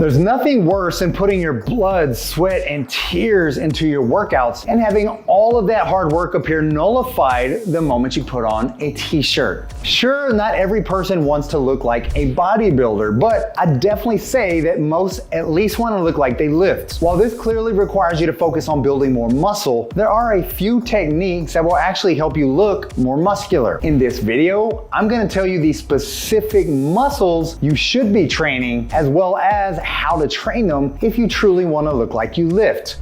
There's nothing worse than putting your blood, sweat, and tears into your workouts and having all of that hard work appear nullified the moment you put on a t-shirt. Sure, not every person wants to look like a bodybuilder, but I definitely say that most at least want to look like they lift. While this clearly requires you to focus on building more muscle, there are a few techniques that will actually help you look more muscular. In this video, I'm going to tell you the specific muscles you should be training, as well as how to train them if you truly want to look like you lift.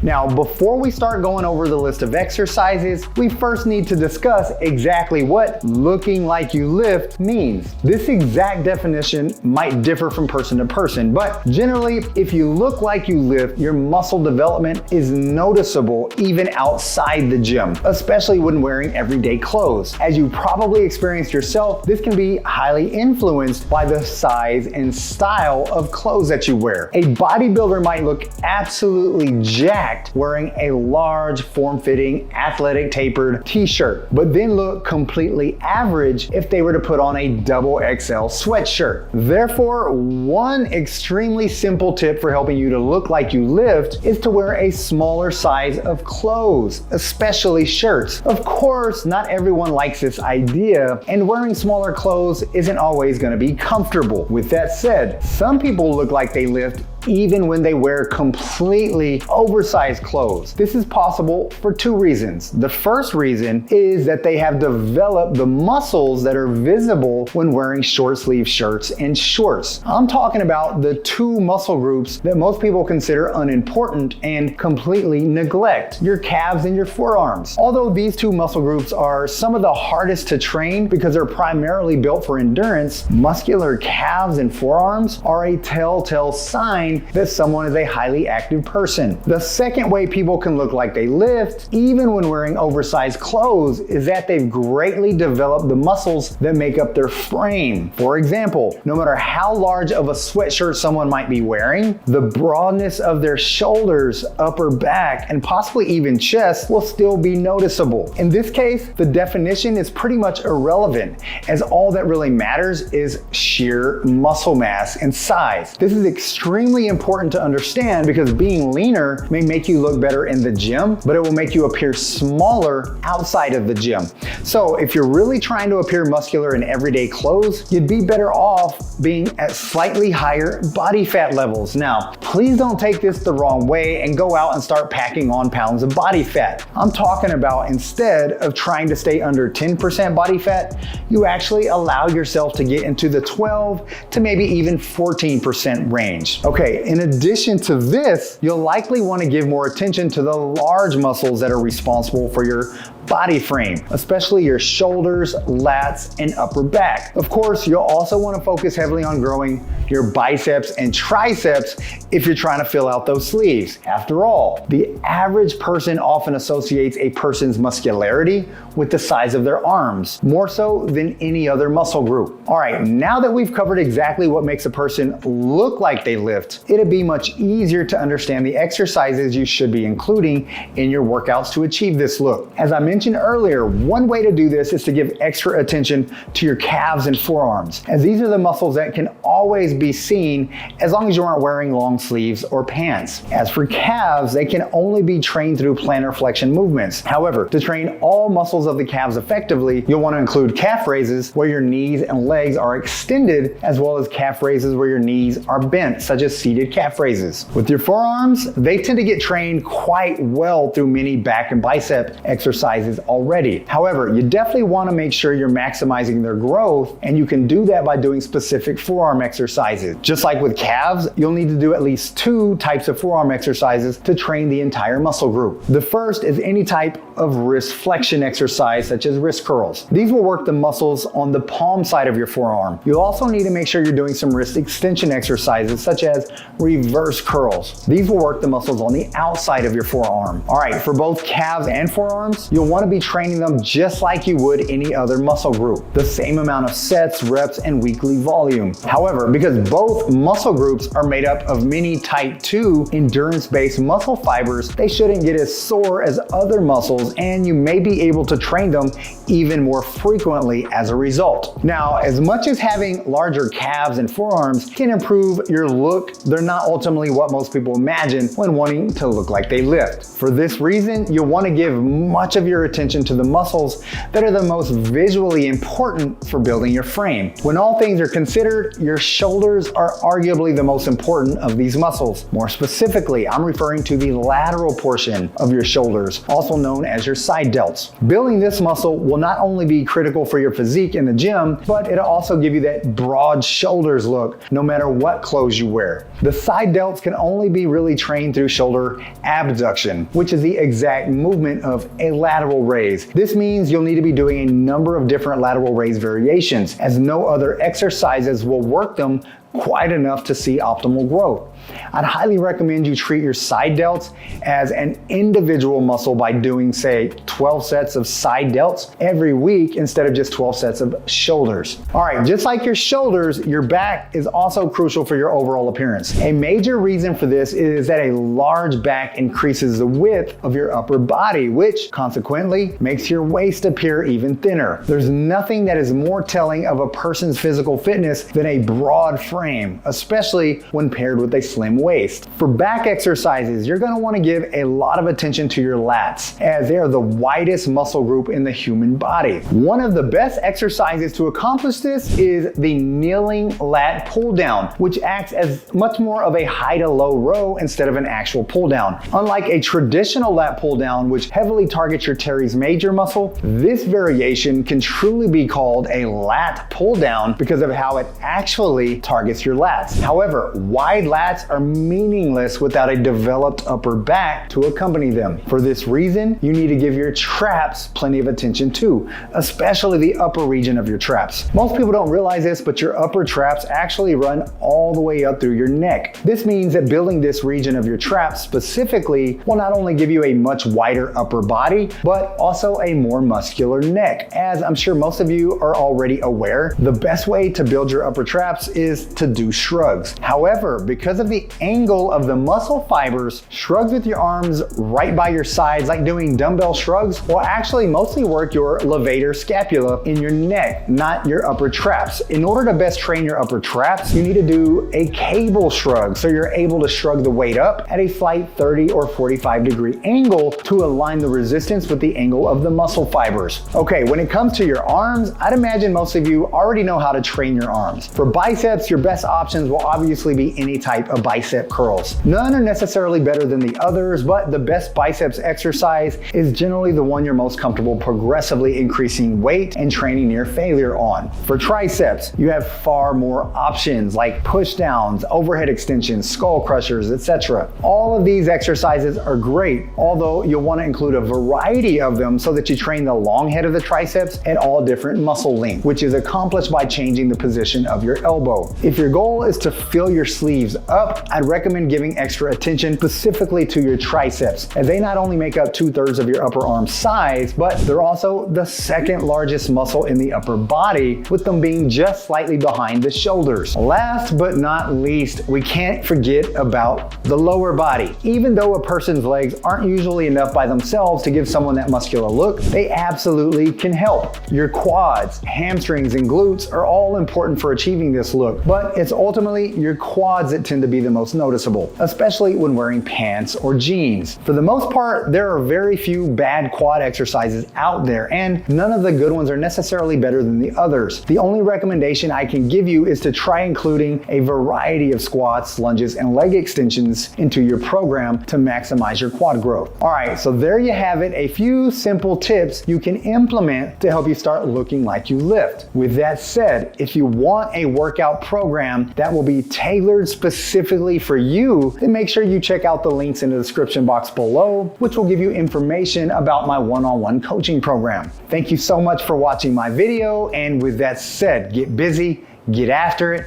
Now, before we start going over the list of exercises, we first need to discuss exactly what looking like you lift means. This exact definition might differ from person to person, but generally, if you look like you lift, your muscle development is noticeable even outside the gym, especially when wearing everyday clothes. As you probably experienced yourself, this can be highly influenced by the size and style of clothes that you wear. A bodybuilder might look absolutely jacked wearing a large, form-fitting, athletic tapered t-shirt, but then look completely average if they were to put on a double XL sweatshirt. Therefore, one extremely simple tip for helping you to look like you lift is to wear a smaller size of clothes, especially shirts. Of course, not everyone likes this idea, and wearing smaller clothes isn't always going to be comfortable. With that said, some people look like they lift even when they wear completely oversized clothes. This is possible for two reasons. The first reason is that they have developed the muscles that are visible when wearing short sleeve shirts and shorts. I'm talking about the two muscle groups that most people consider unimportant and completely neglect: your calves and your forearms. Although these two muscle groups are some of the hardest to train because they're primarily built for endurance, muscular calves and forearms are a telltale sign that someone is a highly active person. The second way people can look like they lift, even when wearing oversized clothes, is that they've greatly developed the muscles that make up their frame. For example, no matter how large of a sweatshirt someone might be wearing, the broadness of their shoulders, upper back, and possibly even chest will still be noticeable. In this case, the definition is pretty much irrelevant, as all that really matters is sheer muscle mass and size. This is extremely important to understand because being leaner may make you look better in the gym, but it will make you appear smaller outside of the gym. So if you're really trying to appear muscular in everyday clothes, you'd be better off being at slightly higher body fat levels. Now, please don't take this the wrong way and go out and start packing on pounds of body fat. I'm talking about, instead of trying to stay under 10% body fat, you actually allow yourself to get into the 12 to maybe even 14% range. Okay, in addition to this, you'll likely want to give more attention to the large muscles that are responsible for your body frame, especially your shoulders, lats, and upper back. Of course, you'll also want to focus heavily on growing your biceps and triceps if you're trying to fill out those sleeves. After all, the average person often associates a person's muscularity with the size of their arms, more so than any other muscle group. All right, now that we've covered exactly what makes a person look like they lift, it'd be much easier to understand the exercises you should be including in your workouts to achieve this look. As I mentioned earlier, one way to do this is to give extra attention to your calves and forearms, as these are the muscles that can always be seen as long as you aren't wearing long sleeves or pants. As for calves, they can only be trained through plantar flexion movements. However, to train all muscles of the calves effectively, you'll want to include calf raises where your knees and legs are extended, as well as calf raises where your knees are bent, such as seated calf raises. With your forearms, they tend to get trained quite well through many back and bicep exercises already. However, you definitely want to make sure you're maximizing their growth, and you can do that by doing specific forearm exercises. Just like with calves, you'll need to do at least two types of forearm exercises to train the entire muscle group. The first is any type of wrist flexion exercise, such as wrist curls. These will work the muscles on the palm side of your forearm. You'll also need to make sure you're doing some wrist extension exercises, such as reverse curls. These will work the muscles on the outside of your forearm. All right, for both calves and forearms, you'll want want to be training them just like you would any other muscle group. The same amount of sets, reps, and weekly volume. However, because both muscle groups are made up of many type 2 endurance-based muscle fibers, they shouldn't get as sore as other muscles, and you may be able to train them even more frequently as a result. Now, as much as having larger calves and forearms can improve your look, they're not ultimately what most people imagine when wanting to look like they lift. For this reason, you'll want to give much of your attention to the muscles that are the most visually important for building your frame. When all things are considered, your shoulders are arguably the most important of these muscles. More specifically, I'm referring to the lateral portion of your shoulders, also known as your side delts. Building this muscle will not only be critical for your physique in the gym, but it'll also give you that broad shoulders look no matter what clothes you wear. The side delts can only be really trained through shoulder abduction, which is the exact movement of a lateral raise. This means you'll need to be doing a number of different lateral raise variations, as no other exercises will work them quite enough to see optimal growth. I'd highly recommend you treat your side delts as an individual muscle by doing, say, 12 sets of side delts every week instead of just 12 sets of shoulders. All right, just like your shoulders, your back is also crucial for your overall appearance. A major reason for this is that a large back increases the width of your upper body, which consequently makes your waist appear even thinner. There's nothing that is more telling of a person's physical fitness than a broad frame, especially when paired with a slim waist. For back exercises, you're going to want to give a lot of attention to your lats, as they are the widest muscle group in the human body. One of the best exercises to accomplish this is the kneeling lat pull down, which acts as much more of a high to low row instead of an actual pull down. Unlike a traditional lat pull down, which heavily targets your teres major muscle, this variation can truly be called a lat pull down because of how it actually targets your lats. However, wide lats are meaningless without a developed upper back to accompany them. For this reason, you need to give your traps plenty of attention too, especially the upper region of your traps. Most people don't realize this, but your upper traps actually run all the way up through your neck. This means that building this region of your traps specifically will not only give you a much wider upper body, but also a more muscular neck. As I'm sure most of you are already aware, the best way to build your upper traps is to do shrugs. However, because of the angle of the muscle fibers, shrugs with your arms right by your sides, like doing dumbbell shrugs, will actually mostly work your levator scapula in your neck, not your upper traps. In order to best train your upper traps, you need to do a cable shrug, so you're able to shrug the weight up at a slight 30 or 45 degree angle to align the resistance with the angle of the muscle fibers. Okay, when it comes to your arms, I'd imagine most of you already know how to train your arms. For biceps, your best options will obviously be any type of bicep curls. None are necessarily better than the others, but the best biceps exercise is generally the one you're most comfortable progressively increasing weight and training near failure on. For triceps, you have far more options like push downs, overhead extensions, skull crushers, etc. All of these exercises are great, although you'll want to include a variety of them so that you train the long head of the triceps at all different muscle lengths, which is accomplished by changing the position of your elbow. If your goal is to fill your sleeves up, I'd recommend giving extra attention specifically to your triceps, as they not only make up 2/3 of your upper arm size, but they're also the second largest muscle in the upper body, with them being just slightly behind the shoulders. Last but not least, we can't forget about the lower body. Even though a person's legs aren't usually enough by themselves to give someone that muscular look, they absolutely can help. Your quads, hamstrings, and glutes are all important for achieving this look, but it's ultimately your quads that tend to be the most noticeable, especially when wearing pants or jeans. For the most part, there are very few bad quad exercises out there, and none of the good ones are necessarily better than the others. The only recommendation I can give you is to try including a variety of squats, lunges, and leg extensions into your program to maximize your quad growth. All right, so there you have it, a few simple tips you can implement to help you start looking like you lift. With that said, if you want a workout program that will be tailored specifically for you, then make sure you check out the links in the description box below, which will give you information about my one-on-one coaching program. Thank you so much for watching my video, and with that said, get busy, get after it,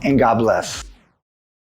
and God bless.